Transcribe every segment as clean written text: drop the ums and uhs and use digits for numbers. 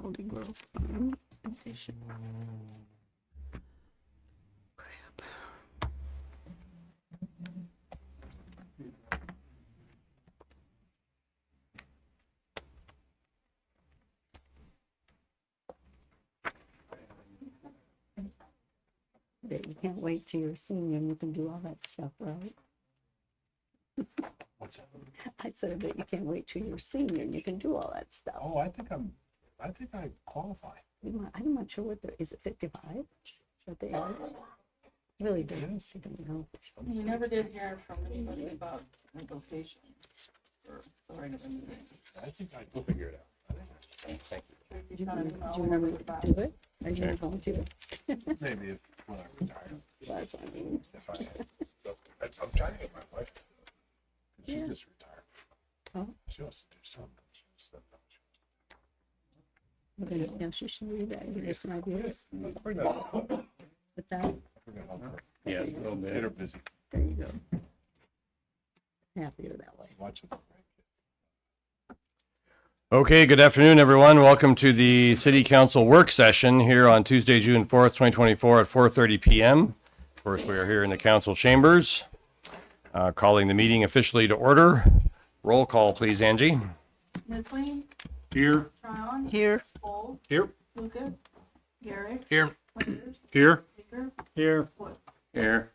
Golden Grove Farm Edition. Crap. But you can't wait till you're senior and you can do all that stuff, right? What's that? I said, I bet you can't wait till you're senior and you can do all that stuff. Oh, I think I qualify. I'm not sure what is it 55? Is that the age? Really does. Yes. I don't know. We never did hear from anybody about negotiation for the regular meeting. I think we'll figure it out. Thank you. Tracy Do you thought it was all remember over to the do it? Are you Okay. going to do it? Maybe when I retire. That's what I mean. If I'm trying to get my wife to do it. 'Cause Yeah. She just retired. Oh. She wants to do something. She just said no. We're gonna, yeah, she should read that. Give us some ideas. Let's bring that up. With that, Bring it up. Yeah, a little Get bit. her busy. there you go. Happier that way. Watching the grandkids. Okay, good afternoon, everyone. Welcome to the City Council work session here on Tuesday, June 4th, 2024 at 4:30 p.m. Of course, we are here in the council chambers. Calling the meeting officially to order. Roll call, please, Angie. Nisling, Here. Tryon, Here. Bowles, Here. Lucas, Garrett, Here. Landers, Here. Baker, Here. Wood. Here.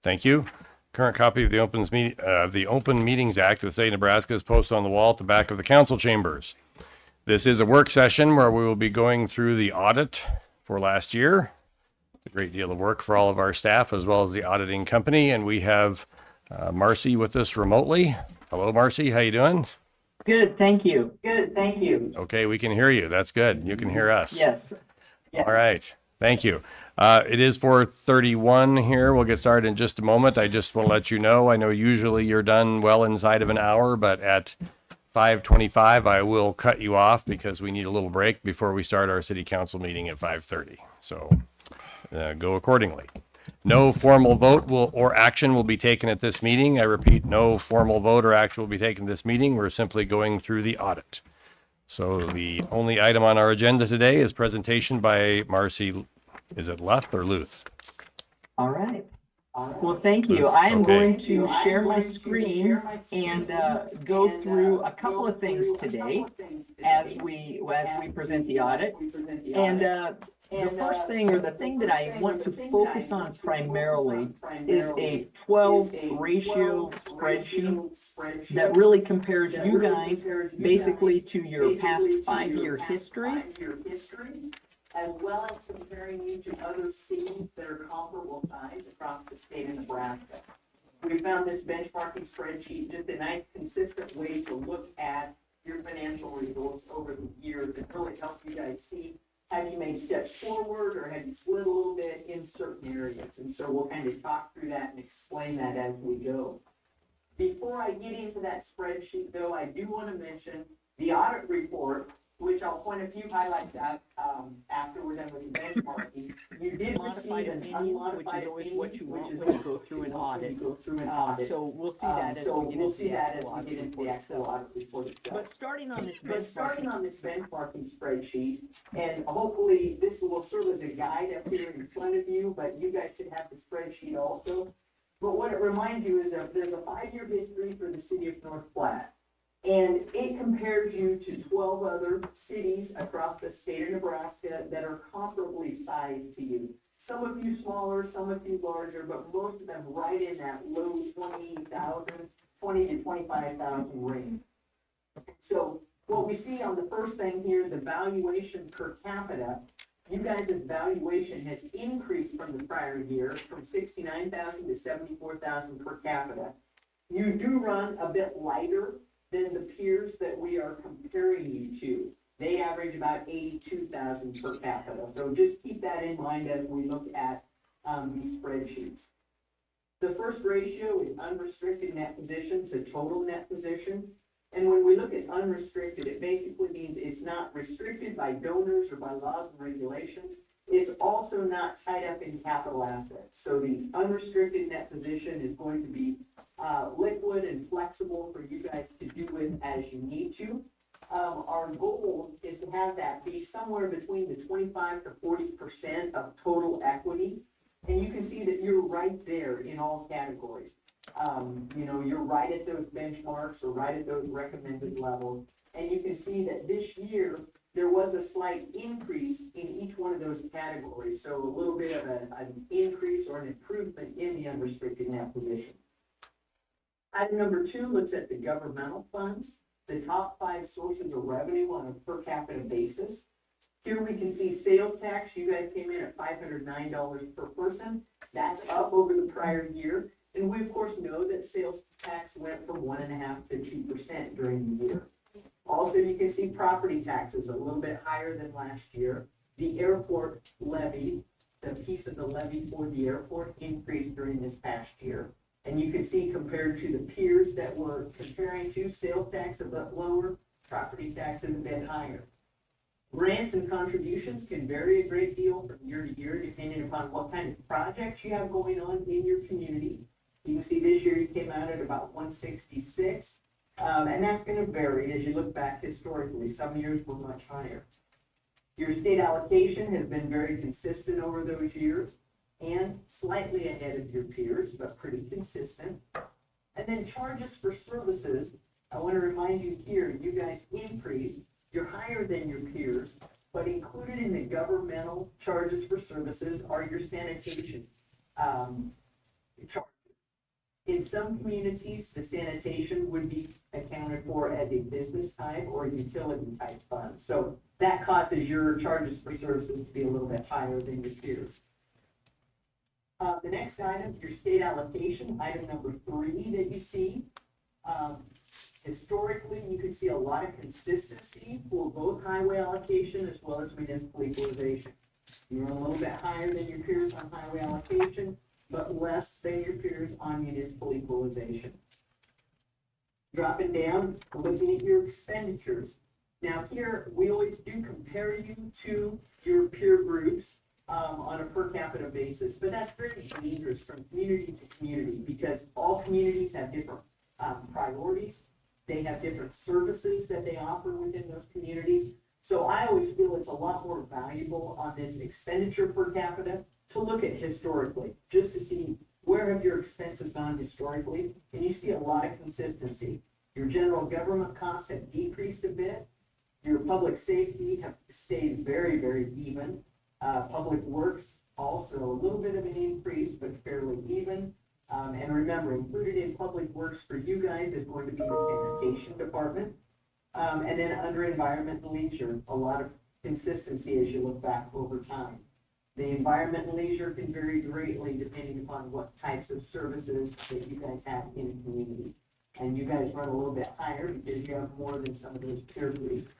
Thank you. Current copy of the Open Meetings Act of the state of Nebraska is posted on the wall at the back of the council chambers. This is a work session where we will be going through the audit for last year. It's a great deal of work for all of our staff as well as the auditing company, and we have Marcy with us remotely. Hello, Marcy. How you doing? Good, thank you. Good, thank you. Okay, we can hear you. That's good. You can hear us. Yes. All right. Thank you. It is 4:31 here. We'll get started in just a moment. I just want to let you know, I know usually you're done well inside of an hour, but at 5:25, I will cut you off because we need a little break before we start our city council meeting at 5:30. So go accordingly. No formal vote or action will be taken at this meeting. I repeat, no formal vote or action will be taken at this meeting. We're simply going through the audit. So the only item on our agenda today is presentation by Marcy. Is it Luth or Luth? All right. Well, thank you. I am Okay. going to share my screen and go through a couple of things today as we present the audit. And the first thing, or the thing that I want to focus on primarily, is a 12 ratio spreadsheet that really compares you guys basically to your past 5-year history, as well as comparing you to other cities that are comparable size across the state of Nebraska. We found this benchmarking spreadsheet just a nice, consistent way to look at your financial results over the years and really help you guys see, have you made steps forward or have you slid a little bit in certain areas? And so we'll kind of talk through that and explain that as we go. Before I get into that spreadsheet, though, I do want to mention the audit report, which I'll point a few highlights out after we're done with the benchmarking. You did modified receive an opinion, unmodified which is always what you want which is when you go through an audit. Go through an audit. So we'll see that as we get into the actual audit report itself. audit report itself. But starting on this But starting benchmarking, on this benchmarking spreadsheet, and hopefully this will serve as a guide up here in front of you, but you guys should have the spreadsheet also. But what it reminds you is that there's a 5-year history for the city of North Platte. And it compares you to 12 other cities across the state of Nebraska that are comparably sized to you. Some of you smaller, some of you larger, but most of them right in that low 20 to 25,000 range. So what we see on the first thing here, the valuation per capita, you guys' valuation has increased from the prior year from 69,000 to 74,000 per capita. You do run a bit lighter than the peers that we are comparing you to. They average about 82,000 per capita. So just keep that in mind as we look at these spreadsheets. The first ratio is unrestricted net position to total net position. And when we look at unrestricted, it basically means it's not restricted by donors or by laws and regulations. It's also not tied up in capital assets. So the unrestricted net position is going to be liquid and flexible for you guys to do with as you need to. our goal is to have that be somewhere between the 25 to 40% of total equity. And you can see that you're right there in all categories. You know, you're right at those benchmarks or right at those recommended levels. And you can see that this year, there was a slight increase in each one of those categories. So a little bit of an increase or an improvement in the unrestricted net position. Item number 2 looks at the governmental funds, the top 5 sources of revenue on a per capita basis. Here we can see sales tax. You guys came in at $509 per person. That's up over the prior year. And we of course know that sales tax went from 1.5% to 2% during the year. Also, you can see property taxes a little bit higher than last year. The airport levy, the piece of the levy for the airport increased during this past year. And you can see compared to the peers that we're comparing to, sales tax a bit lower, property taxes a bit higher. Grants and contributions can vary a great deal from year to year depending upon what kind of projects you have going on in your community. You can see this year you came out at about 166, and that's going to vary as you look back historically. Some years were much higher. Your state allocation has been very consistent over those years and slightly ahead of your peers, but pretty consistent. And then charges for services, I want to remind you here, you guys increased. You're higher than your peers, but included in the governmental charges for services are your sanitation charges. In some communities, the sanitation would be accounted for as a business type or utility type fund. So that causes your charges for services to be a little bit higher than your peers. The next item, your state allocation, item number 3 that you see. Historically, you can see a lot of consistency for both highway allocation as well as municipal equalization. You're a little bit higher than your peers on highway allocation, but less than your peers on municipal equalization. Dropping down, looking at your expenditures. Now here, we always do compare you to your peer groups on a per capita basis, but that's very dangerous from community to community because all communities have different priorities. They have different services that they offer within those communities. So I always feel it's a lot more valuable on this expenditure per capita to look at historically, just to see where have your expenses gone historically, and you see a lot of consistency. Your general government costs have decreased a bit. Your public safety have stayed very, very even. Public works also a little bit of an increase, but fairly even. And remember, included in public works for you guys is going to be the sanitation department. And then under environment and leisure, a lot of consistency as you look back over time. The environment and leisure can vary greatly depending upon what types of services that you guys have in a community. And you guys run a little bit higher because you have more than some of those peer groups.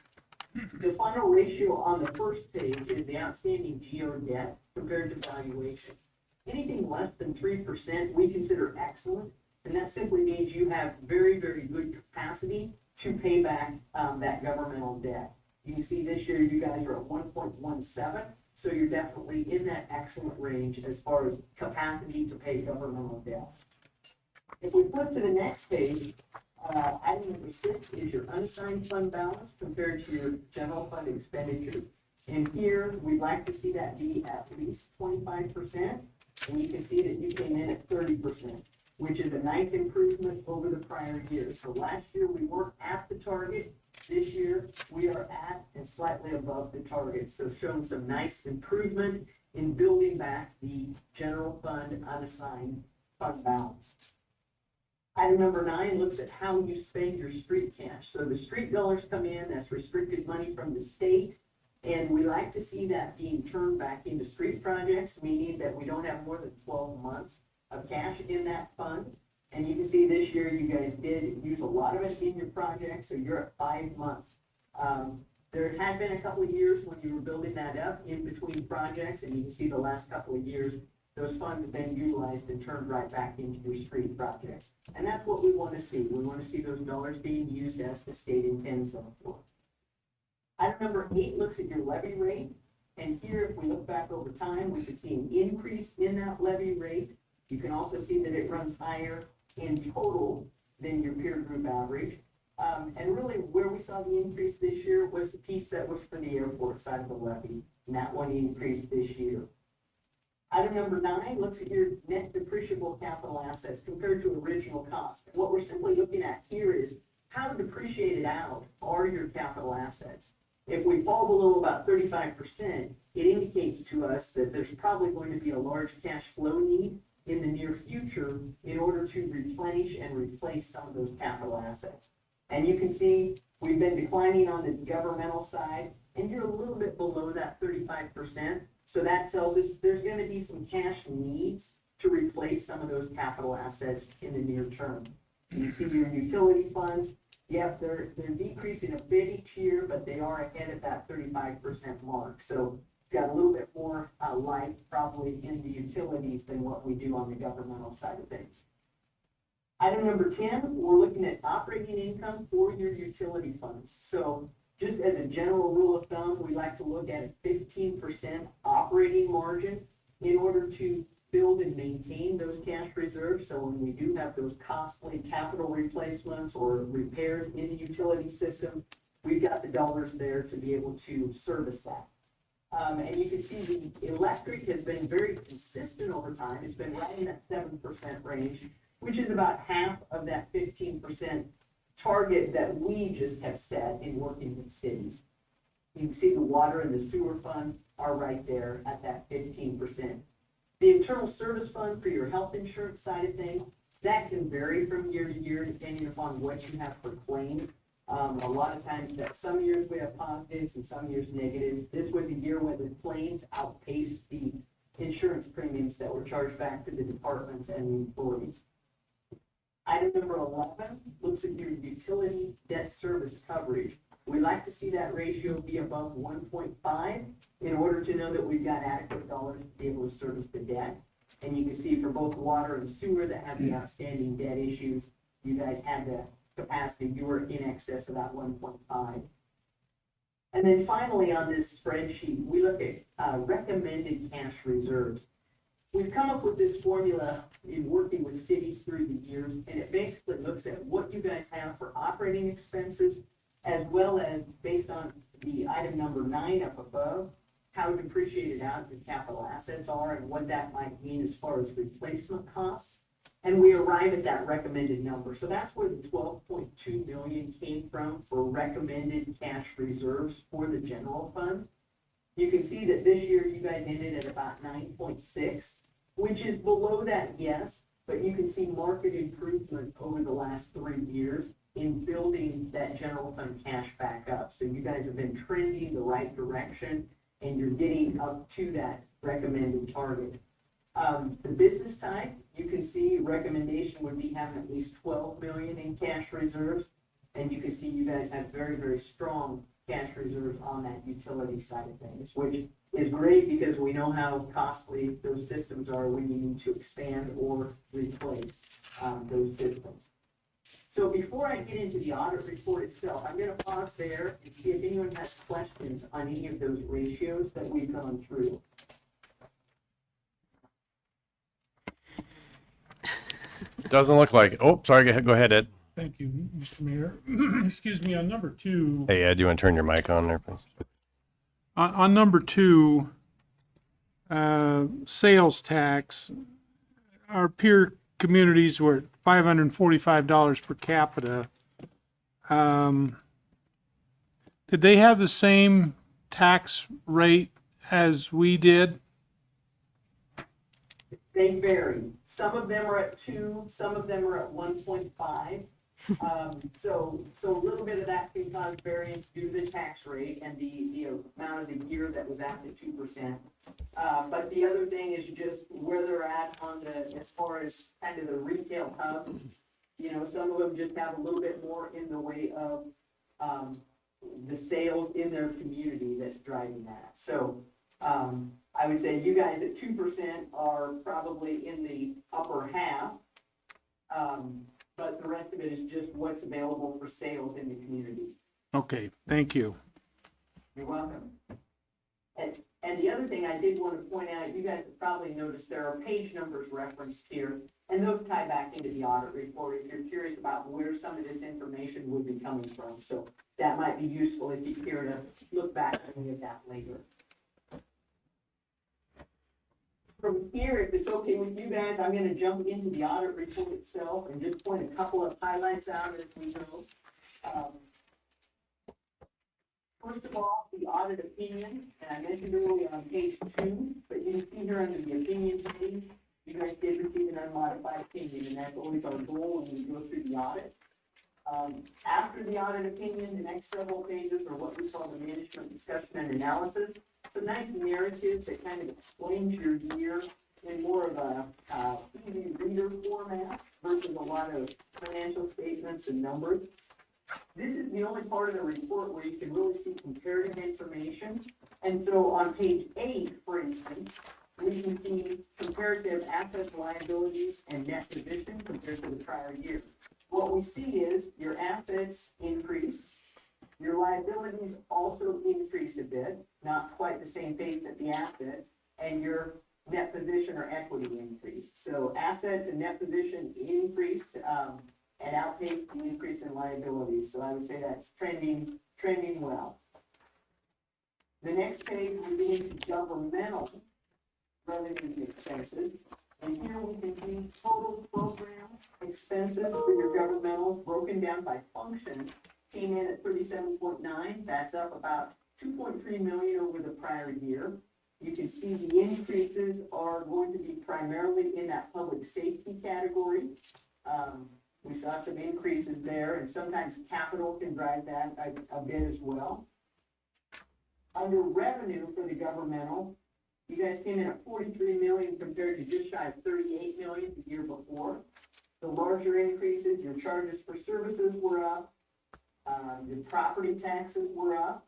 The final ratio on the first page is the outstanding GO debt compared to valuation. Anything less than 3% we consider excellent, and that simply means you have very, very good capacity to pay back that governmental debt. You can see this year you guys are at 1.17, so you're definitely in that excellent range as far as capacity to pay governmental debt. If we flip to the next page, item number 6 is your unassigned fund balance compared to your general fund expenditures. And here, we'd like to see that be at least 25%. And you can see that you came in at 30%, which is a nice improvement over the prior year. So last year we weren't at the target. This year we are at and slightly above the target. So showing some nice improvement in building back the general fund unassigned fund balance. Item number 9 looks at how you spend your street cash. So the street dollars come in, that's restricted money from the state. And we like to see that being turned back into street projects, meaning that we don't have more than 12 months of cash in that fund. And you can see this year you guys did use a lot of it in your project, so you're at 5 months. There had been a couple of years when you were building that up in between projects, and you can see the last couple of years, those funds have been utilized and turned right back into your street projects. And that's what we want to see. We want to see those dollars being used as the state intends them for. Item number 8 looks at your levy rate. And here, if we look back over time, we can see an increase in that levy rate. You can also see that it runs higher in total than your peer group average. And really where we saw the increase this year was the piece that was for the airport side of the levy, and that one increased this year. Item number 9 looks at your net depreciable capital assets compared to original cost. And what we're simply looking at here is how depreciated out are your capital assets. If we fall below about 35%, it indicates to us that there's probably going to be a large cash flow need in the near future in order to replenish and replace some of those capital assets. And you can see we've been declining on the governmental side, and you're a little bit below that 35%. So that tells us there's going to be some cash needs to replace some of those capital assets in the near term. You see your utility funds, yep, they're decreasing a bit each year, but they are ahead of that 35% mark. So got a little bit more life probably in the utilities than what we do on the governmental side of things. Item number 10, we're looking at operating income for your utility funds. So just as a general rule of thumb, we like to look at a 15% operating margin in order to build and maintain those cash reserves. So when we do have those costly capital replacements or repairs in the utility system, we've got the dollars there to be able to service that. And you can see the electric has been very consistent over time. It's been right in that 7% range, which is about half of that 15% target that we just have set in working with cities. You can see the water and the sewer fund are right there at that 15%. The internal service fund for your health insurance side of things, that can vary from year to year depending upon what you have for claims. A lot of times that some years we have positives and some years negatives. This was a year where the claims outpaced the insurance premiums that were charged back to the departments and the employees. Item number 11 looks at your utility debt service coverage. We like to see that ratio be above 1.5 in order to know that we've got adequate dollars to be able to service the debt. And you can see for both water and sewer that have the outstanding debt issues, you guys had the capacity, you were in excess of that 1.5. And then finally on this spreadsheet, we look at recommended cash reserves. We've come up with this formula in working with cities through the years, and it basically looks at what you guys have for operating expenses, as well as based on the item number 9 up above, how depreciated out your capital assets are and what that might mean as far as replacement costs. And we arrive at that recommended number. So that's where the 12.2 million came from for recommended cash reserves for the general fund. You can see that this year you guys ended at about 9.6, which is below that, yes, but you can see market improvement over the last 3 years in building that general fund cash back up. So you guys have been trending the right direction and you're getting up to that recommended target. The business type, you can see recommendation would be having at least 12 million in cash reserves. And you can see you guys have very, very strong cash reserves on that utility side of things, which is great because we know how costly those systems are when you need to expand or replace those systems. So before I get into the audit report itself, I'm going to pause there and see if anyone has questions on any of those ratios that we've gone through. Doesn't look like it. Oh, sorry. Go ahead, Ed. Thank you, Mr. Mayor. Excuse me, on number 2. Hey, Ed, do you want to turn your mic on there, please? On number 2, sales tax, our peer communities were at $545 per capita. Did they have the same tax rate as we did? They vary. Some of them are at 2, some of them are at 1.5. So a little bit of that can cause variance due to the tax rate and the amount of the year that was at the 2%. But the other thing is just where they're at on as far as kind of the retail hub. You know, some of them just have a little bit more in the way of the sales in their community that's driving that. So I would say you guys at 2% are probably in the upper half. But the rest of it is just what's available for sales in the community. Okay, thank you. You're welcome. And And the other thing I did want to point out, you guys have probably noticed there are page numbers referenced here, and those tie back into the audit report if you're curious about where some of this information would be coming from. So that might be useful if you care to look back at any of that later. From here, if it's okay with you guys, I'm gonna jump into the audit report itself and just point a couple of highlights out as we go. First of all, the audit opinion, and I mentioned earlier on page 2, but you can see here under the opinion page, you guys did receive an unmodified opinion, and that's always our goal when we go through the audit. After the audit opinion, the next several pages are what we call the management discussion and analysis. It's a nice narrative that kind of explains your year in more of a easy reader format versus a lot of financial statements and numbers. This is the only part of the report where you can really see comparative information. And so on page 8, for instance, we can see comparative assets, liabilities, and net position compared to the prior year. What we see is your assets increased, your liabilities also increased a bit, not quite the same pace that the assets, and your net position or equity increased. So assets and net position increased and outpaced the increase in liabilities. So I would say that's trending well. The next page, we get into governmental revenues and expenses. And here we can see total program expenses for your governmentals broken down by function came in at 37.9. That's up about 2.3 million over the prior year. You can see the increases are going to be primarily in that public safety category. We saw some increases there, and sometimes capital can drive that a bit as well. Under revenue for the governmental, you guys came in at 43 million compared to just shy of 38 million the year before. The larger increases, your charges for services were up, your property taxes were up,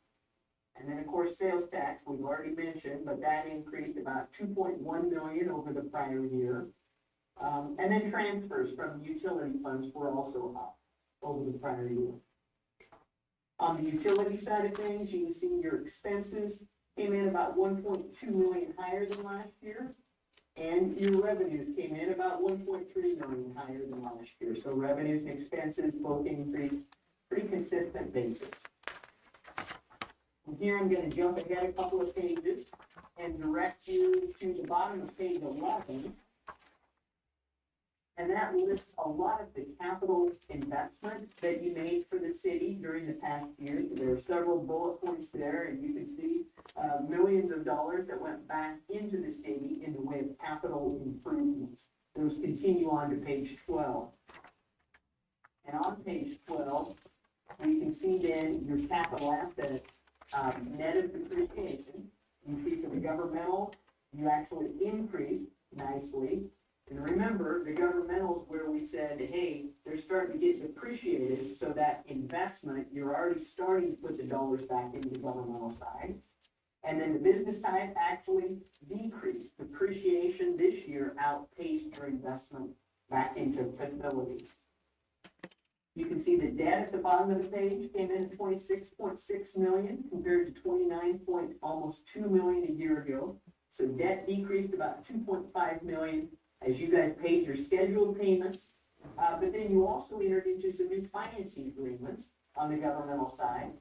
and then of course sales tax we've already mentioned, but that increased about 2.1 million over the prior year. And then transfers from utility funds were also up over the prior year. On the utility side of things, you can see your expenses came in about 1.2 million higher than last year, and your revenues came in about 1.3 million higher than last year. So revenues and expenses both increased pretty consistent basis. From here, I'm going to jump ahead a couple of pages and direct you to the bottom of page 11. And that lists a lot of the capital investment that you made for the city during the past year. So there are several bullet points there, and you can see millions of dollars that went back into the city in the way of capital improvements. Those continue on to page 12. And on page 12, we can see then your capital assets net of depreciation. You see for the governmental, you actually increased nicely. And remember, the governmentals where we said, hey, they're starting to get depreciated, so that investment, you're already starting to put the dollars back into the governmental side. And then the business type actually decreased. Depreciation this year outpaced your investment back into facilities. You can see the debt at the bottom of the page came in at 26.6 million compared to 29.almost 2 million a year ago. So debt decreased about 2.5 million as you guys paid your scheduled payments, but then you also entered into some new financing agreements on the governmental side,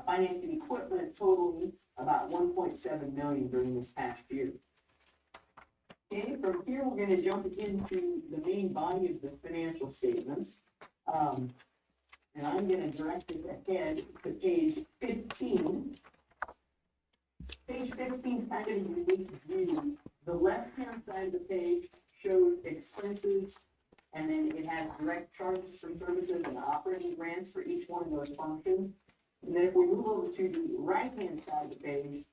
financing equipment totaling about 1.7 million during this past year. Okay, from here we're going to jump into the main body of the financial statements, and I'm going to direct this ahead to page 15. Page 15 is kind of a unique view. The left-hand side of the page shows expenses, and then it has direct charges for services and operating grants for each one of those functions. And then if we move over to the right-hand side of the page,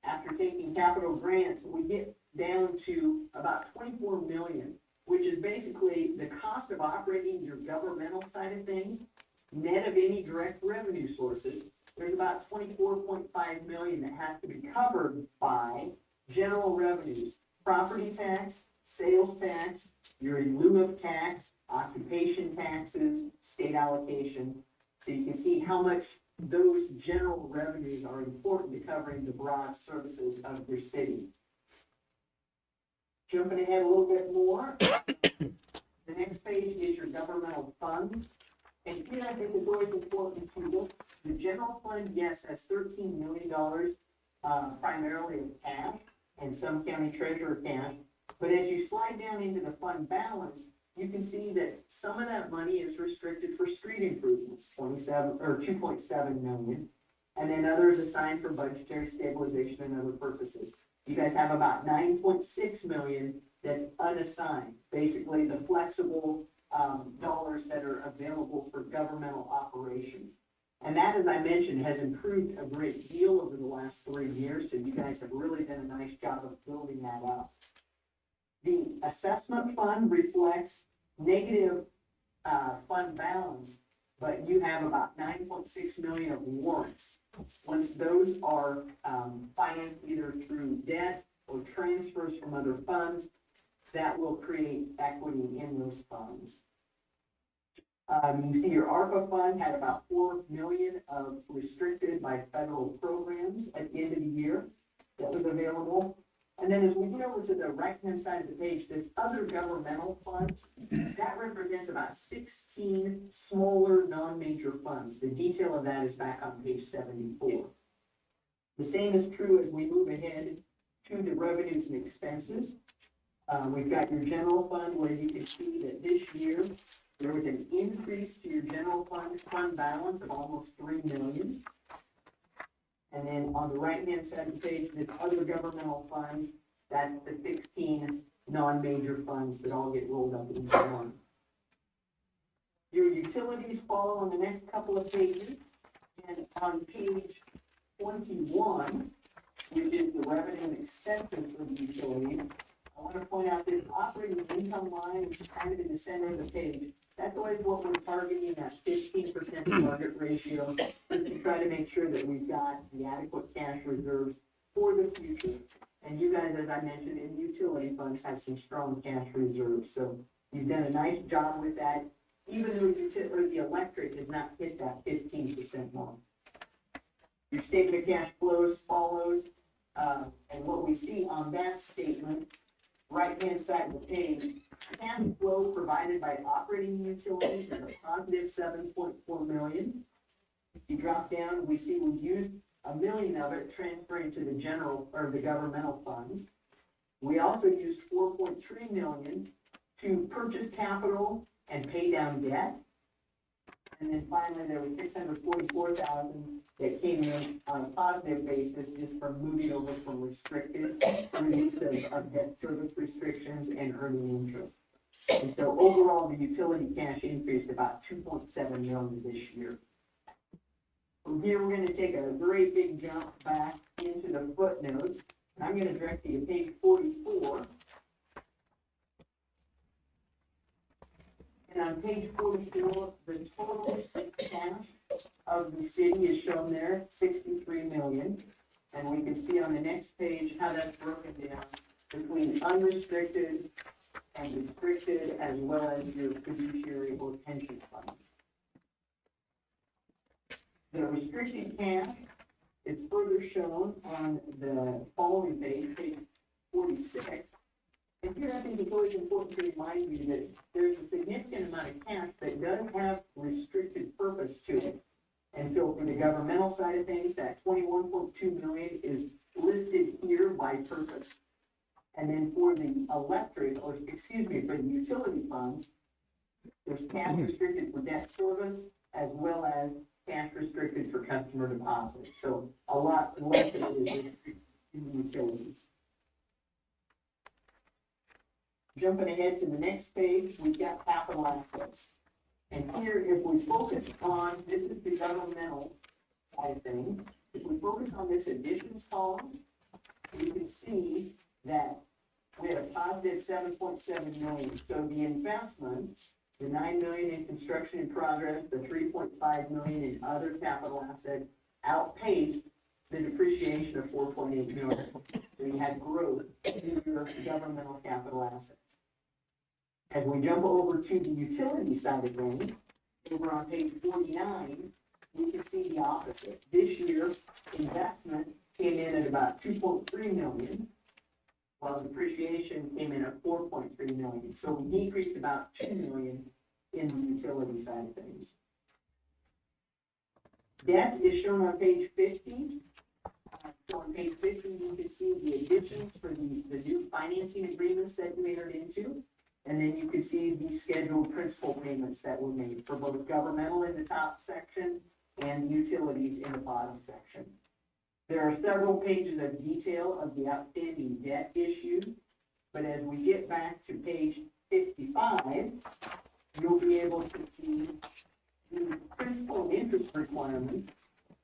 after taking capital grants, we get down to about 24 million, which is basically the cost of operating your governmental side of things, net of any direct revenue sources. There's about 24.5 million that has to be covered by general revenues, property tax, sales tax, your in lieu of tax, occupation taxes, state allocation. So you can see how much those general revenues are important to covering the broad services of your city. Jumping ahead a little bit more, the next page is your governmental funds. And here I think it's always important to look, the general fund, yes, has $13 million, primarily of cash and some county treasurer cash. But as you slide down into the fund balance, you can see that some of that money is restricted for street improvements, 2.7 million. And then others assigned for budgetary stabilization and other purposes. You guys have about 9.6 million that's unassigned, basically the flexible dollars that are available for governmental operations. And that, as I mentioned, has improved a great deal over the last 3 years, so you guys have really done a nice job of building that up. The assessment fund reflects negative fund balance, but you have about 9.6 million of warrants. Once those are financed either through debt or transfers from other funds, that will create equity in those funds. You see your ARPA fund had about 4 million of restricted by federal programs at the end of the year that was available. And then as we get over to the right-hand side of the page, this other governmental funds, that represents about 16 smaller non-major funds. The detail of that is back on page 74. The same is true as we move ahead to the revenues and expenses. We've got your general fund where you can see that this year there was an increase to your general fund balance of almost 3 million. And then on the right-hand side of the page, this other governmental funds, that's the 16 non-major funds that all get rolled up into one. Your utilities follow on the next couple of pages. And on page 21, which is the revenue and expenses for the utilities, I want to point out this operating income line, which is kind of in the center of the page. That's always what we're targeting, that 15% target ratio, is to try to make sure that we've got the adequate cash reserves for the future. And you guys, as I mentioned, in utility funds have some strong cash reserves. So you've done a nice job with that, even though the electric has not hit that 15% mark. Your statement of cash flows follows, and what we see on that statement, right-hand side of the page, cash flow provided by operating utilities is a positive 7.4 million. If you drop down, we see we used 1 million of it transferring to the general or the governmental funds. We also used 4.3 million to purchase capital and pay down debt. And then finally, there was 644,000 that came in on a positive basis just from moving over from restricted release of debt service restrictions and earning interest. And so overall, the utility cash increased about 2.7 million this year. From here, we're going to take a very big jump back into the footnotes. And I'm going to direct you to page 44. And on page 44, the total cash of the city is shown there, 63 million. And we can see on the next page how that's broken down between unrestricted and restricted, as well as your fiduciary or pension funds. The restricted cash is further shown on the following page, page 46. And here I think it's always important to remind you that there's a significant amount of cash that does have restricted purpose to it. And so for the governmental side of things, that 21.2 million is listed here by purpose. And then for the electric, or excuse me, for the utility funds, there's cash restricted for debt service as well as cash restricted for customer deposits. So a lot less of it is restricted in the utilities. Jumping ahead to the next page, we've got capital assets. And here, if we focus on, this is the governmental side of things. If we focus on this additions column, you can see that we had a positive 7.7 million. So the investment, the 9 million in construction in progress, the 3.5 million in other capital assets outpaced the depreciation of 4.8 million. So you had growth in your governmental capital assets. As we jump over to the utility side of things, over on page 49, we can see the opposite. This year, investment came in at about 2.3 million, while depreciation came in at 4.3 million. So we decreased about 2 million in the utility side of things. Debt is shown on page 50. So on page 50, you can see the additions for the new financing agreements that we entered into. And then you can see the scheduled principal payments that were made for both governmental in the top section and utilities in the bottom section. There are several pages of detail of the outstanding debt issues, but as we get back to page 55, you'll be able to see the principal and interest requirements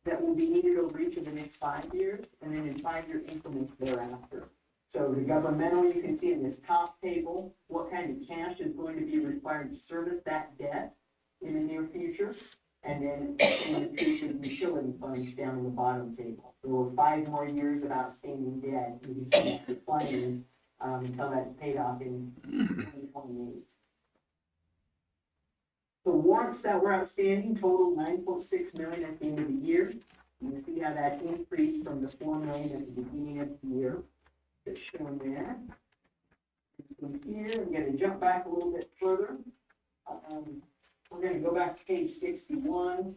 that will be needed over each of the next 5 years, and then in 5-year increments thereafter. So the governmental, you can see in this top table, what kind of cash is going to be required to service that debt in the near future. And then same is true for the utility funds down in the bottom table. There were 5 more years of outstanding debt, you can see that declining until that's paid off in 2028. The warrants that were outstanding totaled 9.6 million at the end of the year. You can see how that increased from the 4 million at the beginning of the year. It's shown there. From here, I'm going to jump back a little bit further. We're going to go back to page 61.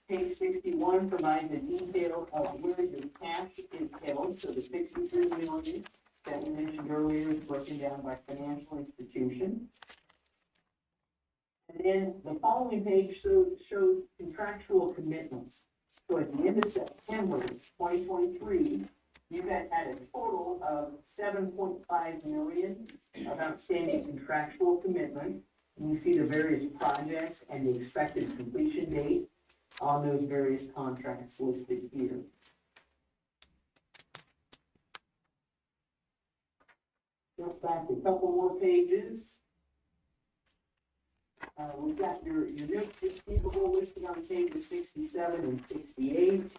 Page 61 provides a detail of where your cash is held. So the 63 million that we mentioned earlier is broken down by financial institution. And then the following page shows contractual commitments. So at the end of September 2023, you guys had a total of 7.5 million of outstanding contractual commitments. And you see the various projects and the expected completion date on those various contracts listed here. Jump back a couple more pages. We've got your notes receivable listed on pages 67 and 68.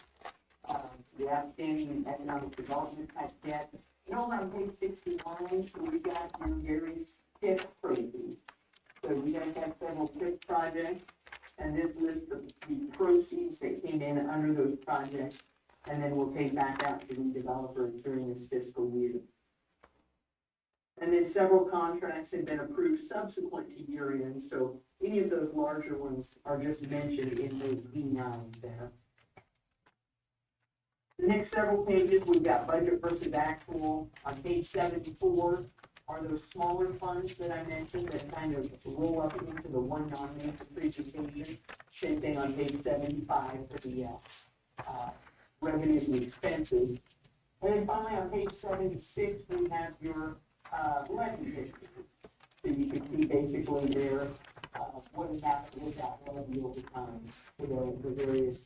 The outstanding economic development type debt. And over on page 61, we got your various TIP proceeds. So you guys have several TIP projects, and this lists the proceeds that came in under those projects, and then were paid back out to the developer during this fiscal year. And then several contracts have been approved subsequent to year end, so any of those larger ones are just mentioned in the B9 there. The next several pages, we've got budget versus actual. On page 74 are those smaller funds that I mentioned that kind of roll up into the one non-major presentation. Same thing on page 75 for the revenues and expenses. And then finally on page 76, we have your levy history. So you can see basically there what has happened with that levy over time for the various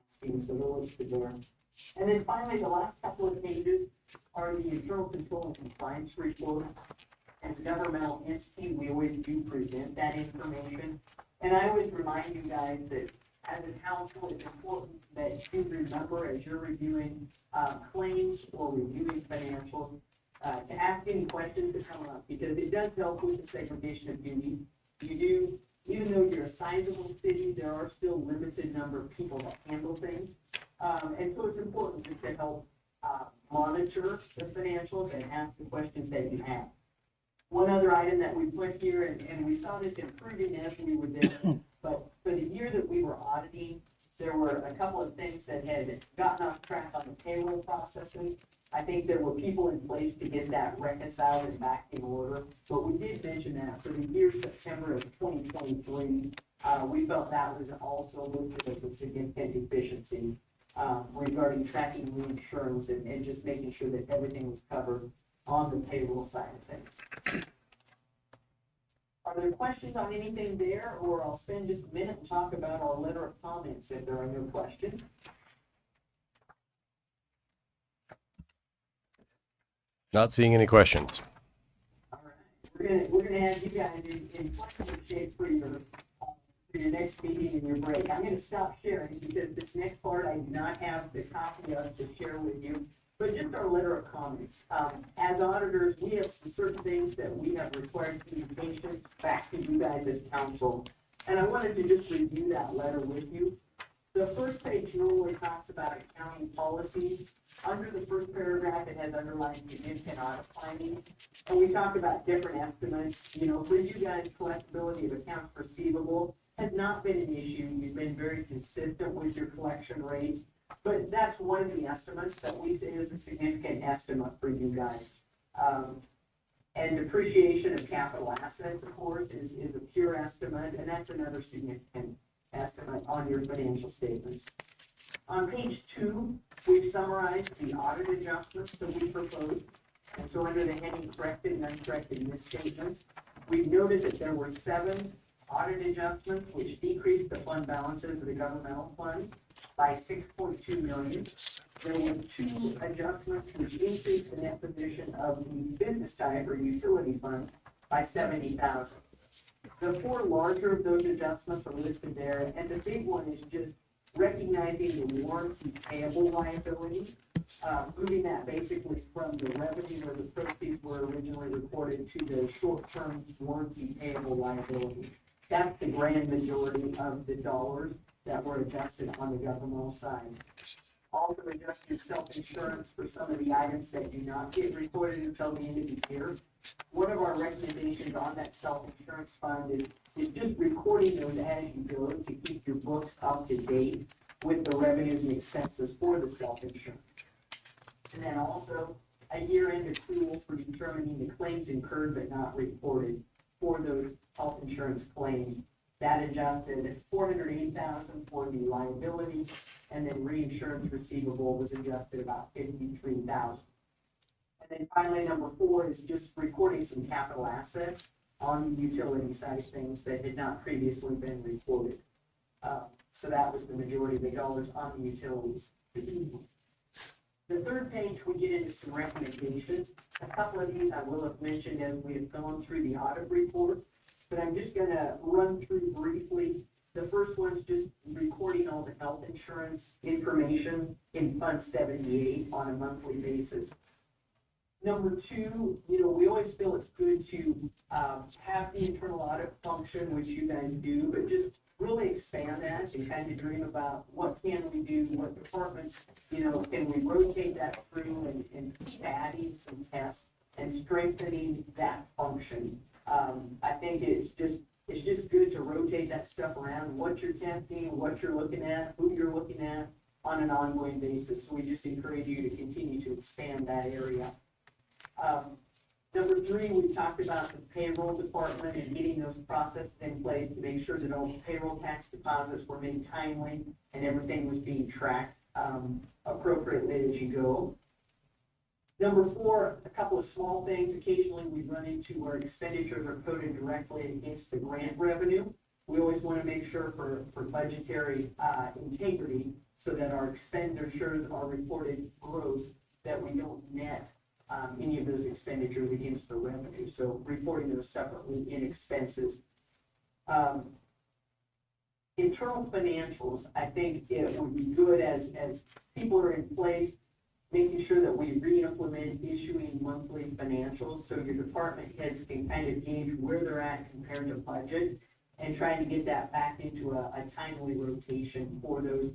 schemes that are listed there. And then finally, the last couple of pages are the internal control and compliance report. As a governmental entity, we always do present that information. And I always remind you guys that as a council, it's important that you remember as you're reviewing claims or reviewing financials, to ask any questions that come up, because it does help with the segregation of duties. You do, even though you're a sizable city, there are still limited number of people that handle things. And so it's important just to help monitor the financials and ask the questions that you have. One other item that we put here, and we saw this improving as we were there, but for the year that we were auditing, there were a couple of things that had gotten off track on the payroll processing. I think there were people in place to get that reconciled and back in order. But we did mention that for the year September of 2023, we felt that was also listed as a significant deficiency regarding tracking reinsurance and just making sure that everything was covered on the payroll side of things. Are there questions on anything there, or I'll spend just a minute and talk about our letter of comments if there are no questions? Not seeing any questions. All right, we're gonna have you guys in flexible shape for your next meeting and your break. I'm gonna stop sharing because this next part I do not have the copy of to share with you. But just our letter of comments. As auditors, we have some certain things that we have required communication back to you guys as council. And I wanted to just review that letter with you. The first page normally talks about accounting policies. Under the first paragraph, it has underlined significant audit findings. And we talk about different estimates. You know, for you guys, collectability of accounts receivable has not been an issue. You've been very consistent with your collection rates. But that's one of the estimates that we say is a significant estimate for you guys. And depreciation of capital assets, of course, is a pure estimate, and that's another significant estimate on your financial statements. On page 2, we've summarized the audit adjustments that we proposed. And so under the heading corrected and uncorrected misstatements, we've noted that there were 7 audit adjustments which decreased the fund balances of the governmental funds by $6.2 million. There were 2 adjustments which increased the net position of the business type or utility funds by $70,000. The 4 larger of those adjustments are listed there, and the big one is just recognizing the warranty payable liability, moving that basically from the revenue where the proceeds were originally recorded to the short-term warranty payable liability. That's the grand majority of the dollars that were adjusted on the governmental side. Also adjusted self-insurance for some of the items that do not get recorded until the end of the year. One of our recommendations on that self-insurance fund is just recording those as you go to keep your books up to date with the revenues and expenses for the self-insurance. And then also a year-end accrual for determining the claims incurred but not reported for those health insurance claims. That adjusted $408,000 for the liability, and then reinsurance receivable was adjusted about $53,000. And then finally, number 4 is just recording some capital assets on the utility side of things that had not previously been recorded. So that was the majority of the dollars on the utilities. The third page, we get into some recommendations. A couple of these I will have mentioned as we have gone through the audit report, but I'm just gonna run through briefly. The first one's just recording all the health insurance information in Fund 78 on a monthly basis. Number 2, you know, we always feel it's good to have the internal audit function, which you guys do, but just really expand that and kind of dream about what can we do, what departments, you know, can we rotate that through and adding some tests and strengthening that function. I think it's just good to rotate that stuff around, what you're testing, what you're looking at, who you're looking at on an ongoing basis. So we just encourage you to continue to expand that area. Number 3, we talked about the payroll department and getting those processes in place to make sure that all the payroll tax deposits were made timely and everything was being tracked appropriately as you go. Number 4, a couple of small things. Occasionally we run into where expenditures are coded directly against the grant revenue. We always want to make sure for budgetary integrity so that our expenditures are reported gross, that we don't net any of those expenditures against the revenue. So reporting those separately in expenses. Internal financials, I think it would be good as people are in place, making sure that we re-implement issuing monthly financials so your department heads can kind of gauge where they're at compared to budget and trying to get that back into a timely rotation for those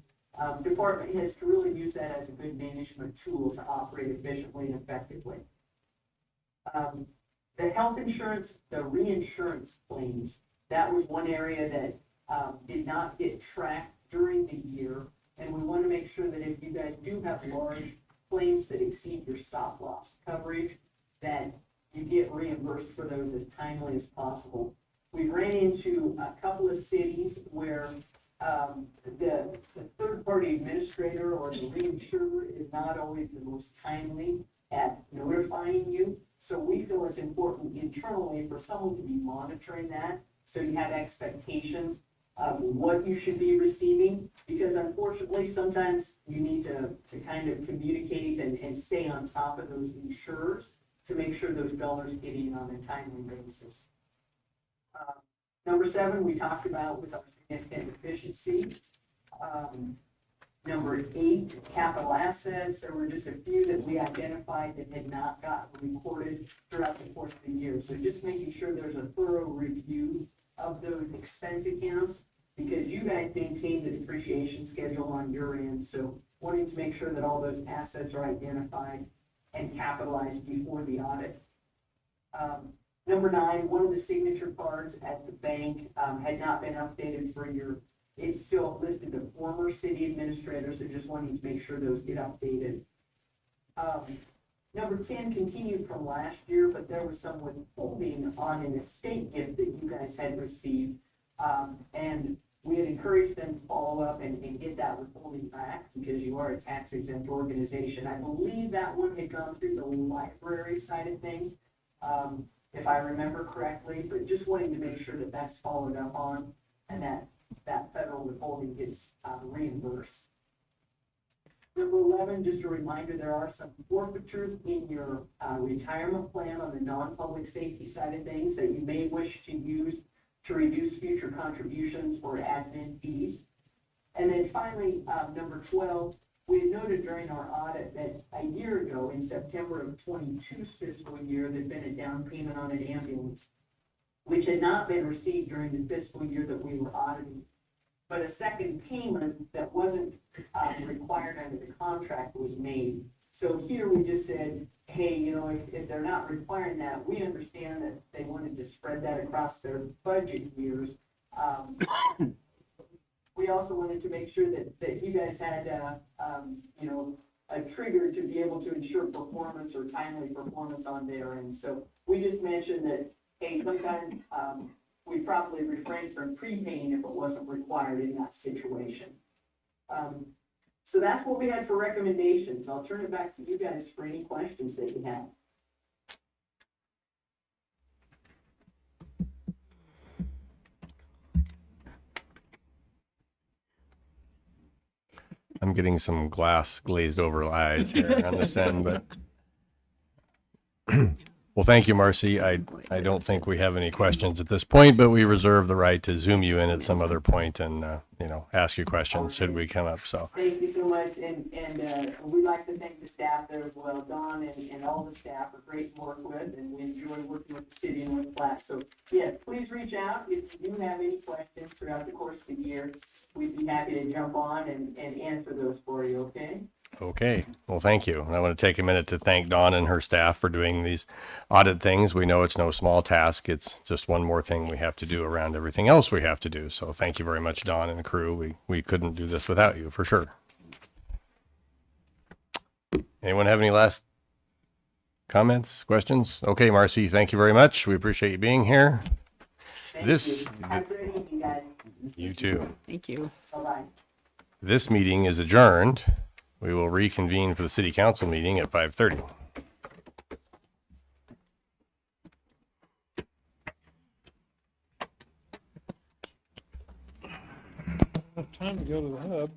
department heads to really use that as a good management tool to operate efficiently and effectively. The health insurance, the reinsurance claims, that was one area that did not get tracked during the year. And we want to make sure that if you guys do have large claims that exceed your stop loss coverage, that you get reimbursed for those as timely as possible. We ran into a couple of cities where the third-party administrator or the reinsurer is not always the most timely at notifying you. So we feel it's important internally for someone to be monitoring that, so you have expectations of what you should be receiving, because unfortunately, sometimes you need to kind of communicate and stay on top of those insurers to make sure those dollars get in on a timely basis. Number 7, we talked about with our significant deficiency. Number 8, capital assets. There were just a few that we identified that had not gotten recorded throughout the course of the year. So just making sure there's a thorough review of those expense accounts because you guys maintain the depreciation schedule on your end. So wanting to make sure that all those assets are identified and capitalized before the audit. Number 9, one of the signature cards at the bank had not been updated for your, it's still listed the former city administrator, so just wanting to make sure those get updated. Number 10 continued from last year, but there was some withholding on an estate gift that you guys had received. And we had encouraged them to follow up and get that withholding back because you are a tax exempt organization. I believe that one had gone through the library side of things, if I remember correctly, but just wanting to make sure that that's followed up on and that federal withholding gets reimbursed. Number 11, just a reminder, there are some forfeitures in your retirement plan on the non-public safety side of things that you may wish to use to reduce future contributions or admin fees. And then finally, number 12, we had noted during our audit that a year ago, in September of 22's fiscal year, there'd been a down payment on an ambulance, which had not been received during the fiscal year that we were auditing. But a second payment that wasn't required under the contract was made. So here we just said, hey, you know, if they're not requiring that, we understand that they wanted to spread that across their budget years. We also wanted to make sure that you guys had, you know, a trigger to be able to ensure performance or timely performance on their end. So we just mentioned that, hey, sometimes we probably refrain from prepaying if it wasn't required in that situation. So that's what we had for recommendations. I'll turn it back to you guys for any questions that you have. I'm getting some glass glazed over eyes here on this end, but well, thank you, Marcy. I don't think we have any questions at this point, but we reserve the right to Zoom you in at some other point and, you know, ask you questions should we come up. So Thank you so much, and we'd like to thank the staff there as well. Don and all the staff are great to work with, and we enjoy working with the city and with Platte. So yes, please reach out if you do have any questions throughout the course of the year. We'd be happy to jump on and answer those for you, okay? okay, well, thank you. And I want to take a minute to thank Dawn and her staff for doing these audit things. We know it's no small task. It's just one more thing we have to do around everything else we have to do. So thank you very much, Dawn and crew. We couldn't do this without you, for sure. Anyone have any last comments, questions? Okay, Marcy, thank you very much. We appreciate you being here. Thank This- you. Have a great evening, guys. You too. Thank you. Bye-bye. This meeting is adjourned. We will reconvene for the city council meeting at 5:30. Time to go to the hub.